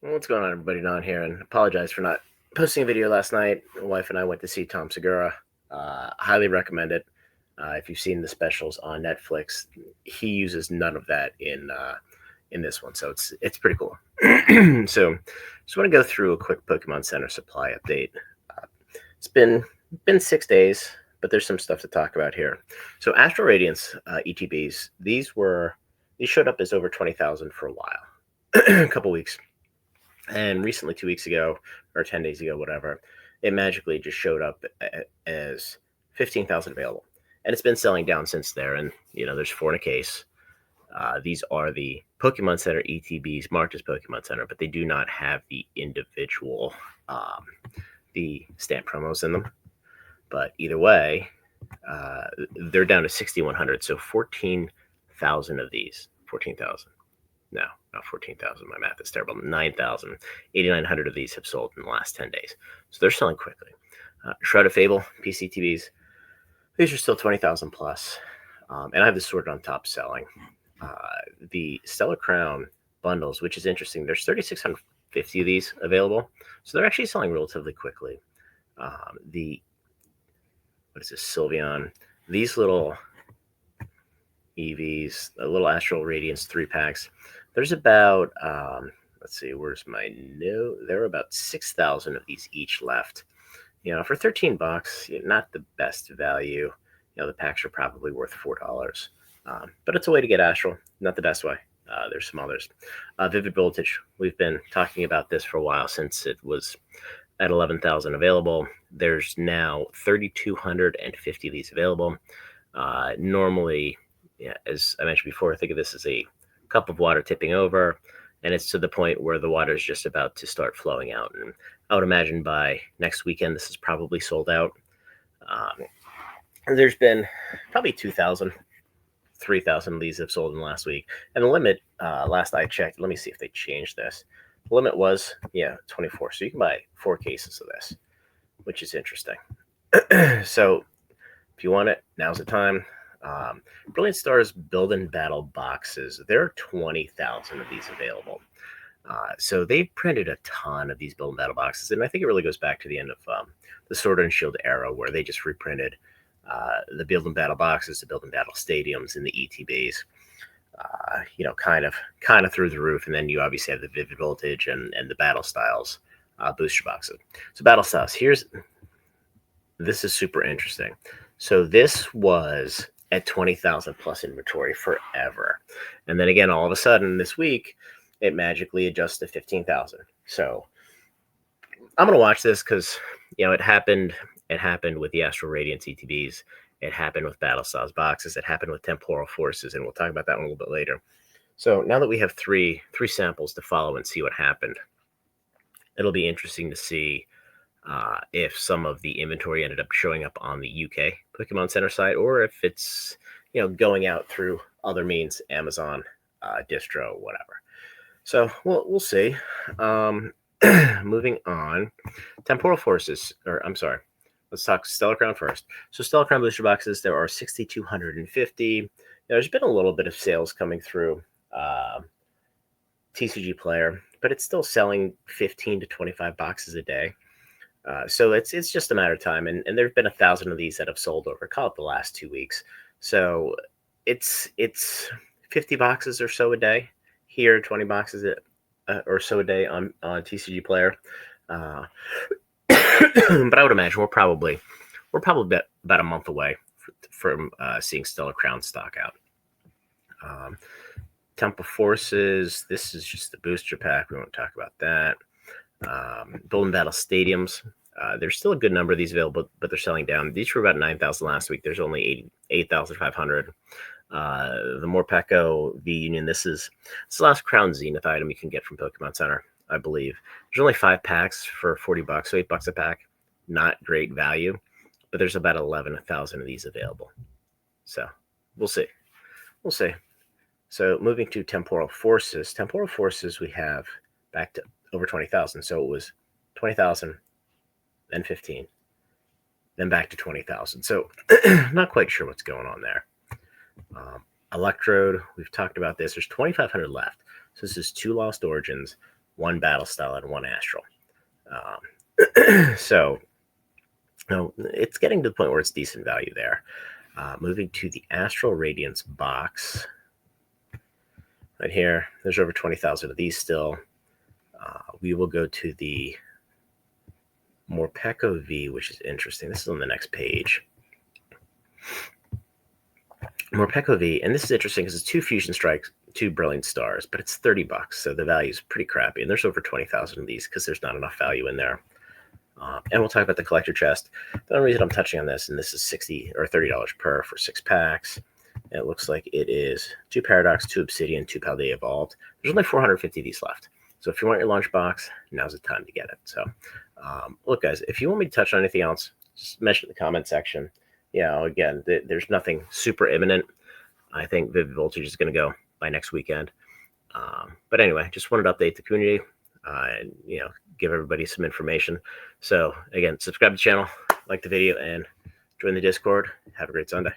What's going on, everybody? Don here, and apologize for not posting a video last night. My wife and I went to see Tom Segura. Highly recommend it. If you've seen the specials on Netflix, he uses none of that in this one, so it's pretty cool. So, just want to go through a quick Pokemon Center Supply update. It's been 6 days, but there's some stuff to talk about here. So, Astral Radiance ETBs, these showed up as over 20,000 for a while, a couple weeks. And recently, 2 weeks ago, or 10 days ago, whatever, it magically just showed up as 15,000 available. And it's been selling down since there. And, there's 4 in a case. These are the Pokemon Center ETBs marked as Pokemon Center, but they do not have the individual, the stamp promos in them. But either way, they're down to 6,100. So 14,000 of these. 14,000. No, not 14,000. My math is terrible. 9,000. 8,900 of these have sold in the last 10 days. So they're selling quickly. Shroud of Fable, PCTVs, these are still 20,000 plus. And I have the Sword on top selling. The Stellar Crown bundles, which is interesting, there's 3,650 of these available. So they're actually selling relatively quickly. What is this, Sylveon? These little EVs, a little Astral Radiance 3-packs. There's about, let's see, where's my note? There are about 6,000 of these each left. For $13, not the best value. The packs are probably worth $4. But it's a way to get Astral, not the best way. There's some others. Vivid Voltage, we've been talking about this for a while since it was at 11,000 available. There's now 3,250 of these available. Normally, as I mentioned before, think of this as a cup of water tipping over, and it's to the point where the water is just about to start flowing out. And I would imagine by next weekend, this is probably sold out. There's been probably 2,000, 3,000 of these have sold in the last week. And the limit, last I checked, let me see if they changed this. The limit was, 24. So you can buy 4 cases of this, which is interesting. So if you want it, now's the time. Brilliant Stars Build and Battle boxes. There are 20,000 of these available. So they've printed a ton of these Build and Battle boxes, and I think it really goes back to the end of the Sword and Shield era, where they just reprinted the Build and Battle boxes, the Build and Battle stadiums, and the ETBs. Kind of through the roof, and then you obviously have the Vivid Voltage and the Battle Styles booster boxes. So Battle Styles, this is super interesting. So this was at 20,000 plus inventory forever. And then again, all of a sudden this week, it magically adjusts to 15,000. So I'm going to watch this because, it happened with the Astral Radiance ETBs. It happened with Battle Styles boxes. It happened with Temporal Forces, and we'll talk about that one a little bit later. So now that we have three samples to follow and see what happened, it'll be interesting to see if some of the inventory ended up showing up on the UK Pokemon Center site, or if it's going out through other means, Amazon, distro, whatever. So we'll see. Moving on, Temporal Forces, let's talk Stellar Crown first. So Stellar Crown booster boxes, there are 6,250. There's been a little bit of sales coming through TCG Player, but it's still selling 15 to 25 boxes a day. So it's just a matter of time, and there have been 1,000 of these that have sold over, call it the last 2 weeks. So it's 50 boxes or so a day here, 20 boxes or so a day on TCG Player. But I would imagine we're probably about a month away from seeing Stellar Crown stock out. Temple Forces, this is just the booster pack. We won't talk about that. Build and Battle Stadiums. There's still a good number of these available, but they're selling down. These were about 9,000 last week. There's only 8,500. The Morpeko V Union. It's the last Crown Zenith item you can get from Pokemon Center, I believe. There's only 5 packs for $40, so $8 a pack. Not great value, but there's about 11,000 of these available. So we'll see. So moving to Temporal Forces. Temporal Forces we have back to over 20,000. So it was 20,000, then 15, then back to 20,000. So not quite sure what's going on there. Electrode, we've talked about this. There's 2,500 left. So this is 2 Lost Origins, 1 Battle Style, and 1 Astral. So it's getting to the point where it's decent value there. Moving to the Astral Radiance box. Right here, there's over 20,000 of these still. We will go to the Morpeko V, which is interesting. This is on the next page. Morpeko V, and this is interesting because it's 2 Fusion Strikes, 2 Brilliant Stars, but it's $30, so the value is pretty crappy. And there's over 20,000 of these because there's not enough value in there. And we'll talk about the collector chest. The only reason I'm touching on this, and this is $60 or $30 per for 6 packs. And it looks like it is 2 Paradox, 2 Obsidian, 2 Paldea Evolved. There's only 450 of these left. So if you want your lunch box, now's the time to get it. So look, guys, if you want me to touch on anything else, just mention in the comment section. Again, there's nothing super imminent. I think Vivid Voltage is going to go by next weekend. But anyway, just wanted to update the community and, give everybody some information. So again, subscribe to the channel, like the video, and join the Discord. Have a great Sunday.